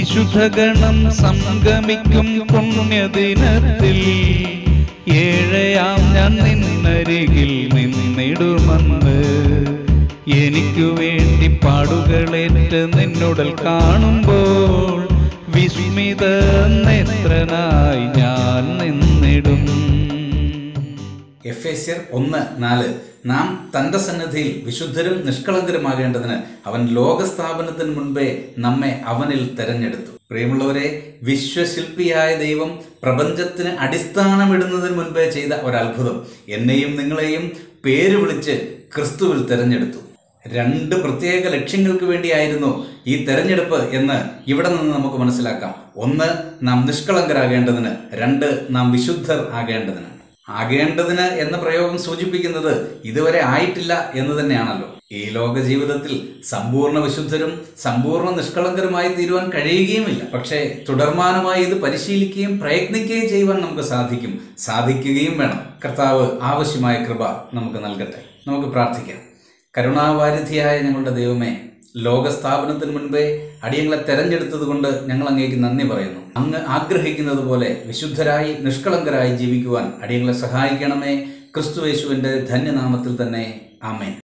വിശുദ്ധഗണം സംഗമിക്കും പുണ്യദിനത്തിൽ ഏഴയാം ഞാൻ നിന്നരികിൽ നിന്നിടുമെന്ന് എനിക്കു വേണ്ടി പാടുകളേറ്റ് നിന്നുടൽ കാണുമ്പോൾ വിസ്മിത നേത്രനായി ഞാൻ നിന്നിടും. എഫേസ്യർ 1:4 നാം തന്റെ സന്നിധിയിൽ വിശുദ്ധരും നിഷ്കളങ്കരുമാകേണ്ടതിന് അവൻ ലോകസ്ഥാപനത്തിന് മുൻപേ നമ്മെ അവനിൽ തെരഞ്ഞെടുത്തു. പ്രിയമുള്ളവരെ, വിശ്വശില്പിയായ ദൈവം പ്രപഞ്ചത്തിന് അടിസ്ഥാനമിടുന്നതിന് മുൻപേ ചെയ്ത ഒരത്ഭുതം എന്നെയും നിങ്ങളെയും പേര് വിളിച്ച് ക്രിസ്തുവിൽ തെരഞ്ഞെടുത്തു. 2 പ്രത്യേക ലക്ഷ്യങ്ങൾക്ക് വേണ്ടിയായിരുന്നു ഈ തെരഞ്ഞെടുപ്പ് എന്ന് ഇവിടെ നിന്ന് നമുക്ക് മനസ്സിലാക്കാം. 1, നാം നിഷ്കളങ്കരാകേണ്ടതിന്. 2, നാം വിശുദ്ധർ ആകേണ്ടതിന്. ആകേണ്ടതിന് എന്ന പ്രയോഗം സൂചിപ്പിക്കുന്നത് ഇതുവരെ ആയിട്ടില്ല എന്ന് തന്നെയാണല്ലോ. ഈ ലോക ജീവിതത്തിൽ സമ്പൂർണ്ണ വിശുദ്ധരും സമ്പൂർണ്ണ നിഷ്കളങ്കരുമായി തീരുവാൻ കഴിയുകയുമില്ല. പക്ഷേ തുടർമാനമായി ഇത് പരിശീലിക്കുകയും പ്രയത്നിക്കുകയും ചെയ്യുവാൻ നമുക്ക് സാധിക്കുകയും വേണം. കർത്താവ് ആവശ്യമായ കൃപ നമുക്ക് നൽകട്ടെ. നമുക്ക് പ്രാർത്ഥിക്കാം. കരുണാവാരിധിയായ ഞങ്ങളുടെ ദൈവമേ, ലോകസ്ഥാപനത്തിന് മുൻപേ അടിയങ്ങളെ തെരഞ്ഞെടുത്തത് കൊണ്ട് ഞങ്ങൾ അങ്ങേക്ക് നന്ദി പറയുന്നു. അങ്ങ് ആഗ്രഹിക്കുന്നത് പോലെ വിശുദ്ധരായി നിഷ്കളങ്കരായി ജീവിക്കുവാൻ അടിയങ്ങളെ സഹായിക്കണമേ. ക്രിസ്തുയേശുവിൻ്റെ ധന്യനാമത്തിൽ തന്നെ. ആമേൻ.